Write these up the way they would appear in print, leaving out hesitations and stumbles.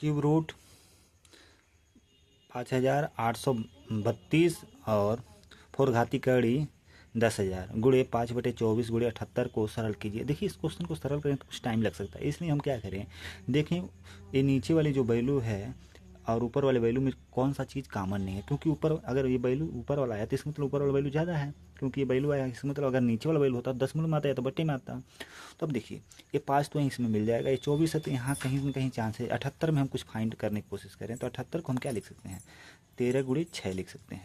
Cube root 5832 और 4 घाती कड़ी 10,000 गुणे 5/24 गुणे 78 को सरल कीजिए। देखिए इस क्वेश्चन को सरल करें तो कुछ टाइम लग सकता है, इसलिए हम क्या करें, देखें ये नीचे वाली जो वैल्यू है और ऊपर वाले वैल्यू में कौन सा चीज़ कॉमन नहीं है, क्योंकि ऊपर अगर ये वैल्यू ऊपर वाला है तो इसका मतलब ऊपर वाला वैल्यू ज़्यादा है, क्योंकि ये वैल्यू आया इसका मतलब अगर नीचे वाला वैल्यू होता तो 10 में आता है तो बट्टे में आता। तो अब देखिए ये 5 तो इसमें मिल जाएगा, ये 24 है तो यहाँ कहीं ना कहीं चांस है। 78 में हम कुछ फाइंड करने की कोशिश करें तो 78 को हम क्या लिख सकते हैं, 13 गुणे 6 लिख सकते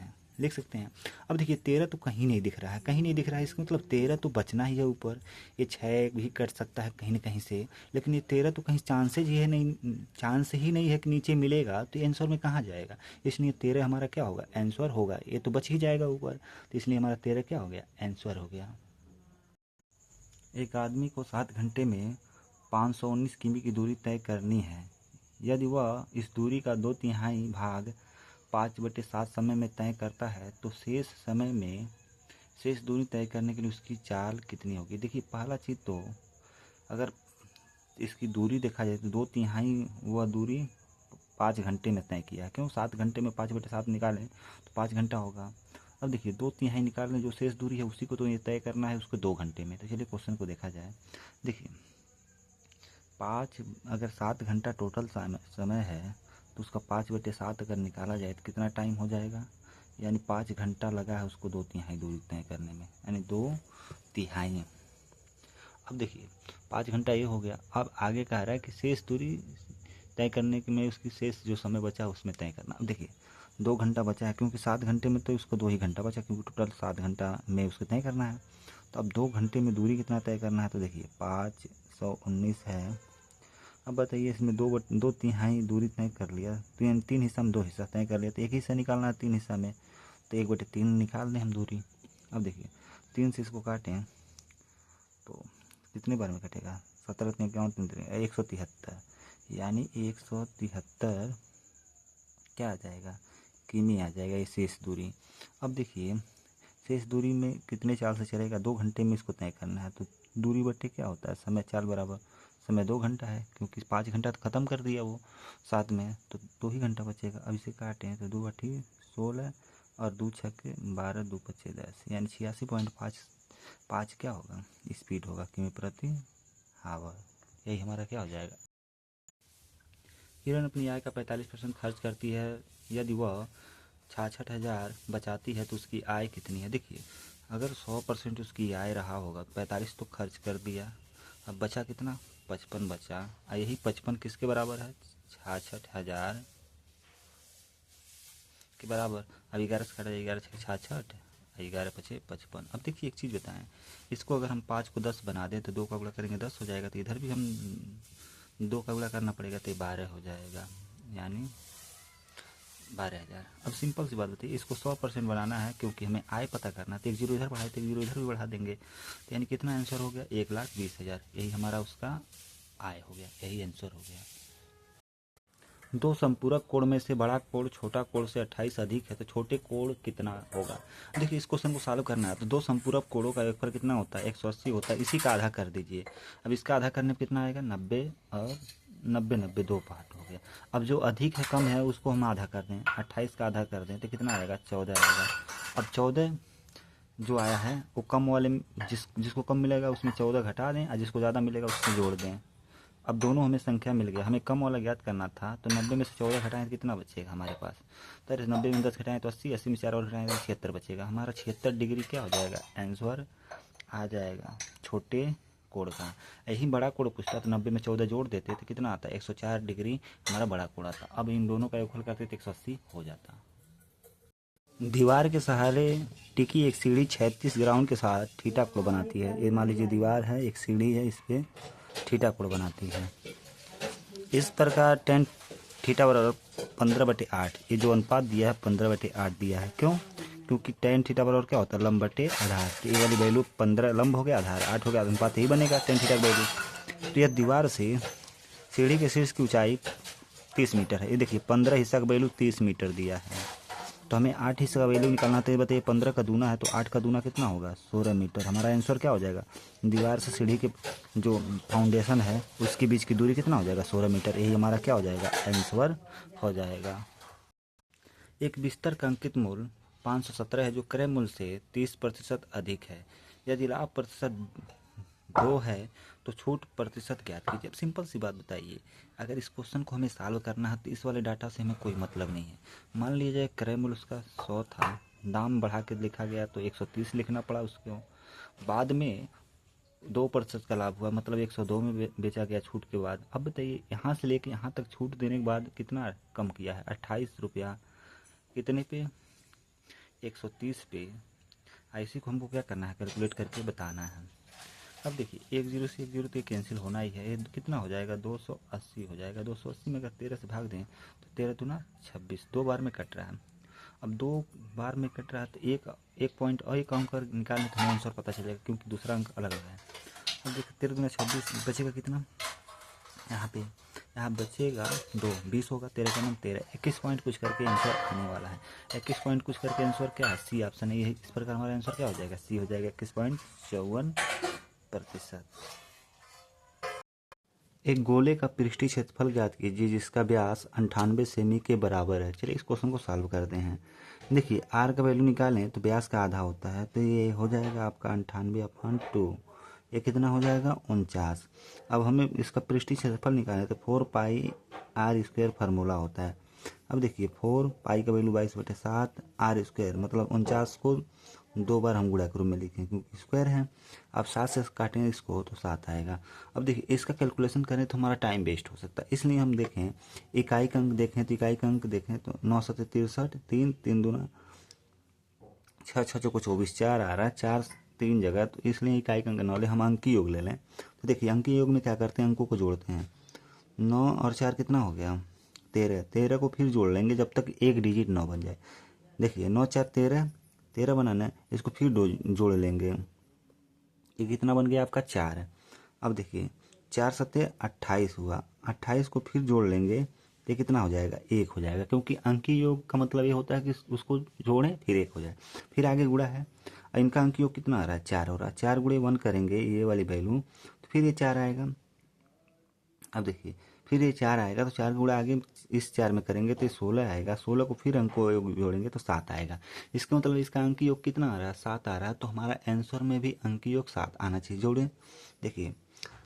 हैं। अब देखिए 13 तो कहीं नहीं दिख रहा है, कहीं नहीं दिख रहा है, इसका मतलब 13 तो बचना ही है ऊपर। ये 6 भी कट सकता है कहीं ना कहीं से, लेकिन ये 13 तो कहीं चांसेज ही है नहीं, चांस ही नहीं है कि नीचे मिलेगा, तो आंसर में कहाँ जाएगा। इसलिए 13 हमारा क्या होगा, आंसर होगा। ये तो बच ही जाएगा ऊपर, तो इसलिए हमारा 13 क्या हो गया, आंसर हो गया। एक आदमी को 7 घंटे में 519 किमी की दूरी तय करनी है। यदि वह इस दूरी का 2/3 भाग 5/7 समय में तय करता है तो शेष दूरी तय करने के लिए उसकी चाल कितनी होगी। देखिए पहला चीज़ तो अगर इसकी दूरी देखा जाए तो 2/3 वह दूरी 5 घंटे में तय किया है। क्यों, 7 घंटे में 5/7 निकालें तो 5 घंटा होगा। अब देखिए 2/3 निकालने जो शेष दूरी है उसी को तो ये तय करना है उसको 2 घंटे में। तो चलिए क्वेश्चन को देखा जाए। देखिए 5 अगर 7 घंटा टोटल समय है तो उसका 5/7 अगर निकाला जाए तो कितना टाइम हो जाएगा, यानी 5 घंटा लगा है उसको 2/3 दूरी तय करने में, यानी 2/3। अब देखिए 5 घंटा ये हो गया। अब आगे कह रहा है कि शेष दूरी तय करने के में उसकी शेष जो समय बचा उसमें तय करना। अब देखिए 2 घंटा बचा है, क्योंकि 7 घंटे में तो उसको 2 ही घंटा बचा, क्योंकि टोटल 7 घंटा में उसको तय करना है। तो अब 2 घंटे में दूरी कितना तय करना है, तो देखिए 519 है। अब बताइए इसमें 2/3 दूरी तय कर लिया, तो यानी 3 हिस्सा में 2 हिस्सा तय कर लिया, तो एक हिस्सा निकालना है 3 हिस्सा में, तो 1/3 निकाल दें हम दूरी। अब देखिए 3 से इसको काटें तो कितने बार में कटेगा, 17 3 173, यानी 173 क्या आ जाएगा, किमी आ जाएगा ये शेष दूरी। अब देखिए शेष दूरी में कितने चाल से चलेगा, 2 घंटे में इसको तय करना है, तो दूरी बट्टे क्या होता है समय, चाल बराबर समय 2 घंटा है, क्योंकि 5 घंटा तो ख़त्म कर दिया वो 7 में, तो 2 ही घंटा बचेगा। अब इसे काटें तो 2 × 16 और 2 × 6 12 2 × 5 10, यानी 86.5 क्या होगा, स्पीड होगा किमी प्रति हावर। यही हमारा क्या हो जाएगा। हिरन अपनी आय का 45% खर्च करती है। यदि वह 66,000 बचाती है तो उसकी आय कितनी है। देखिए अगर 100% उसकी आय रहा होगा तो 45 तो खर्च कर दिया, अब बचा कितना, 55 बचा। यही 55 किसके बराबर है, 66,000 के बराबर। अब 11 से काटा, 11 × 6 66, 11 × 5 55। अब देखिए एक चीज़ बताएं, इसको अगर हम 5 को 10 बना दें तो 2 का गुणा करेंगे 10 हो जाएगा, तो इधर भी हम 2 का गुणा करना पड़ेगा तो 12 हो जाएगा, यानी 12,000। अब सिंपल सी बात बताइए, इसको 100% बनाना है क्योंकि हमें आय पता करना है, तो 1 0 इधर बढ़ाए तो 1 0 इधर भी बढ़ा देंगे, तो यानी कितना आंसर हो गया, 1,20,000। यही हमारा उसका आय हो गया, यही आंसर हो गया। दो संपूरक कोण में से बड़ा कोण छोटा कोण से 28 अधिक है तो छोटे कोण कितना होगा। देखिए इस क्वेश्चन को सॉल्व करना है तो दो संपूरक कोणों का योगफल कितना होता है, 180 होता है, इसी का आधा कर दीजिए। अब इसका आधा करने पर कितना आएगा, 90 और 90 90 2 पार्ट हो गया। अब जो अधिक है कम है उसको हम आधा कर दें, 28 का आधा कर दें तो कितना आएगा, 14 आएगा। अब 14 जो आया है वो कम वाले जिसको कम मिलेगा उसमें 14 घटा दें और जिसको ज़्यादा मिलेगा उसमें जोड़ दें। अब दोनों हमें संख्या मिल गया, हमें कम वाला ज्ञात करना था, तो 90 में से 14 घटाएं तो कितना बचेगा हमारे पास, तो 90 में 10 घटाएं तो 80, 80 में 4 और घटाएं तो 76 बचेगा। हमारा 76 डिग्री क्या हो जाएगा, आंसर आ जाएगा छोटे कोण का। यही बड़ा कोण पूछता तो 90 में 14 जोड़ देते तो कितना आता है, 104 डिग्री हमारा बड़ा कोण आता। अब इन दोनों का योगफल करते तो 180 हो जाता। दीवार के सहारे टिकी एक सीढ़ी 36 ग्राउंड के साथ थीटा कोण बनाती है। ये मान लीजिए दीवार है, एक सीढ़ी है, इस पर थीटा कोण बनाती है। इस प्रकार tan थीटा बराबर 15/8, ये जो अनुपात दिया है 15/8 दिया है। क्यों, क्योंकि tan थीटा बराबर क्या होता है, लंब बटे आधार। तो ये वाली वैल्यू 15 लंब हो गया, आधार 8 हो गया, अनुपात यही बनेगा tan थीटा की वैल्यू। तो यह दीवार से सीढ़ी के शीर्ष की ऊंचाई 30 मीटर है। ये देखिए 15 हिस्सा का वैल्यू 30 मीटर दिया है। तो हमें 8 हिस्से का वैल्यू निकालना, तो ये बताइए 15 का दूना है तो 8 का दूना कितना होगा 16 मीटर। हमारा आंसर क्या हो जाएगा, दीवार से सीढ़ी के जो फाउंडेशन है उसके बीच की दूरी कितना हो जाएगा 16 मीटर। यही हमारा क्या हो जाएगा आंसर हो जाएगा। एक बिस्तर का अंकित मूल्य 517 है जो क्रय मूल्य से 30% अधिक है। यदि लाभ प्रतिशत 2 है तो छूट प्रतिशत ज्ञात कीजिए। अब सिंपल सी बात बताइए, अगर इस क्वेश्चन को हमें सॉल्व करना है तो इस वाले डाटा से हमें कोई मतलब नहीं है। मान लीजिए क्रय मूल्य उसका 100 था, दाम बढ़ा के लिखा गया तो 130 लिखना पड़ा उसको, बाद में 2% का लाभ हुआ, मतलब 102 में बेचा गया छूट के बाद। अब बताइए यहाँ से लेके यहाँ तक छूट देने के बाद कितना कम किया है 28 रुपया, कितने पे 130 पे। ऐसी को हमको क्या करना है कैलकुलेट करके बताना है। अब देखिए 1 0 से 1 0 तो कैंसिल होना ही है, ये कितना हो जाएगा 280 हो जाएगा। 280 में अगर 13 से भाग दें तो 13 दूना 26, 2 बार में कट रहा है। अब 2 बार में कट रहा है तो एक पॉइंट और एक अंक निकालने तो हमें आंसर पता चलेगा क्योंकि दूसरा अंक अलग है। अब देखिए 13 दूना 26, बचेगा कितना यहाँ बचेगा 2, 20 होगा, 13 का नाम 13, 21 पॉइंट कुछ करके आंसर आने वाला है। 21 पॉइंट कुछ करके आंसर क्या है, सी ऑप्शन है। इस प्रकार हमारा आंसर क्या हो जाएगा, सी हो जाएगा 21.54%। एक गोले का पृष्ठीय क्षेत्रफल ज्ञात कीजिए जिसका व्यास 98 सेमी के बराबर है। चलिए इस क्वेश्चन को सॉल्व करते हैं। देखिए आर का वैल्यू निकालें तो व्यास का आधा होता है, तो ये हो जाएगा आपका 98/2, ये कितना हो जाएगा 49। अब हमें इसका पृष्ठीय क्षेत्रफल निकालें तो 4πr² फार्मूला होता है। अब देखिए 4π का वैल्यू 22/7 r², मतलब 49 को 2 बार हम गुणा के रूप में लिखें क्योंकि स्क्वायर है। अब 7 से काटेंगे इसको तो 7 आएगा। अब देखिए इसका कैलकुलेशन करें तो हमारा टाइम वेस्ट हो सकता है, इसलिए हम देखें इकाई का अंक देखें तो इकाई का अंक देखें तो 9 7 63, 3 3 दूना 6 6 चौको 24, 4 आ रहा है, 4 3 जगह, तो इसलिए इकाई का अंक 9 ले। हम अंकी योग ले लें तो देखिए अंकी योग में क्या करते हैं, अंकों को जोड़ते हैं। 9 और 4 कितना हो गया 13, 13 को फिर जोड़ लेंगे जब तक एक डिजिट 9 बन जाए। देखिए 9 4 13, 13 बनाना है, इसको फिर जोड़ लेंगे, ये कितना बन गया आपका 4 है। अब देखिए 4 7 28 हुआ, 28 को फिर जोड़ लेंगे तो ये कितना हो जाएगा 1 हो जाएगा, क्योंकि अंकी योग का मतलब ये होता है कि उसको जोड़ें फिर 1 हो जाए, फिर आगे गुणा है। इनका अंकी योग कितना आ रहा है 4 हो रहा है, 4 गुणे 1 करेंगे ये वाली वैल्यू तो फिर ये 4 आएगा। अब देखिए फिर ये 4 आएगा तो 4 गुणा आगे इस 4 में करेंगे तो ये 16 आएगा, 16 को फिर अंक को जोड़ेंगे तो 7 आएगा। इसका मतलब इसका अंकी योग कितना आ रहा है 7 आ रहा है, तो हमारा आंसर में भी अंकी योग 7 आना चाहिए। जोड़ें, देखिए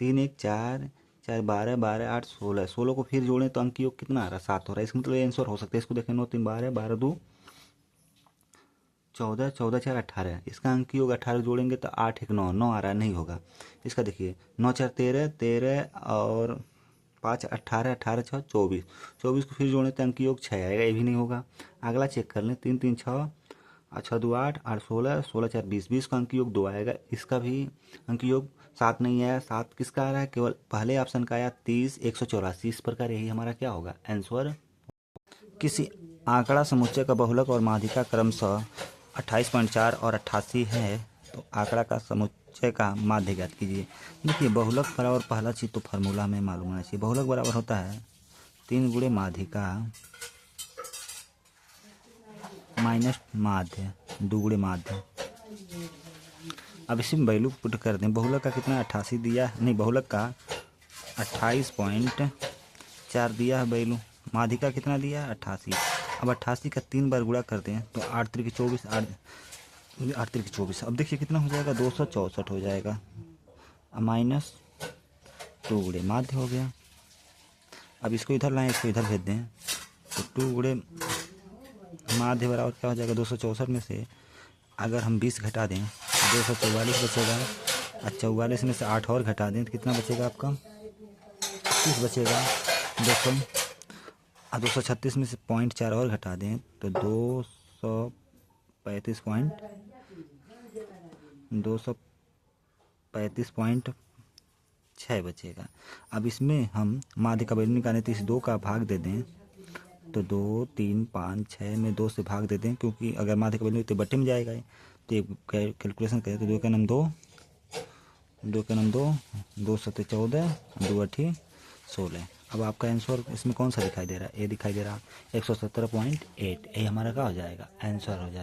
3 1 4 4 12 12 8 16, 16 को फिर जोड़ें तो अंकी योग कितना आ रहा है 7 हो रहा है। इसका मतलब आंसर हो सकता है, इसको देखें 9 3 12 12 2 14 14 4 18, इसका अंकी योग 18 जोड़ेंगे तो 8 1 9 9 आ रहा है, नहीं होगा। इसका देखिए 9 4 13 13 और 5 18 18 6 24, 24 को फिर जोड़ें तो अंकी योग 6 आएगा, ये भी नहीं होगा। अगला चेक कर लें 3 3 6 6 2 8 8 16 16 4 20, 20 का अंकी योग 2 आएगा, इसका भी अंकी योग 7 नहीं आया। 7 किसका आ रहा है, केवल पहले ऑप्शन का आया 30 184। इस प्रकार यही हमारा क्या होगा आंसर। किसी आंकड़ा समुच्चय का बहुलक और माध्यिका क्रमशः 28.4 और 88 है, तो आंकड़ा का समुच्चय का माध्य ज्ञात कीजिए। देखिए बहुलक बराबर पहला चीज तो फार्मूला में मालूम होना चाहिए। बहुलक बराबर होता है 3 गुणे माध्यिका माइनस माध्य 2 गुणे माध्य। अब इसी में वैल्यू पुट कर दें, बहुलक का कितना 88 दिया, नहीं बहुलक का 28.4 दिया है वैल्यू, माध्यिका कितना दिया 88। अब 88 का 3 बार गुणा करते हैं तो 8 3 24, 8 3 24। अब देखिए कितना हो जाएगा 264 हो जाएगा, माइनस 2 गुणे माध्य हो गया। अब इसको इधर लाएं, इसको इधर भेज दें तो 2 गुणे माध्य बराबर क्या हो जाएगा 264 में से अगर हम 20 घटा दें तो 244 बचेगा, और 44 में से 8 और घटा दें तो कितना बचेगा आपका 30 बचेगा। 236 में से 0.4 और घटा दें तो 235.6 बचेगा। अब इसमें हम माध्य का वैल्यू निकालें तो इस 2 का भाग दे दें तो 2 3 5 6 में 2 से भाग दे दें, क्योंकि अगर माध्य का वैल्यू तो बट्टे में जाएगा। तो ये कैलकुलेशन करें तो 2 का नाम 2 2 का नाम 2 2 7 14 2 8 16। अब आपका आंसर इसमें कौन सा दिखाई दे रहा है? ए दिखाई दे रहा है 170.8, ये हमारा क्या हो जाएगा? आंसर हो जाएगा।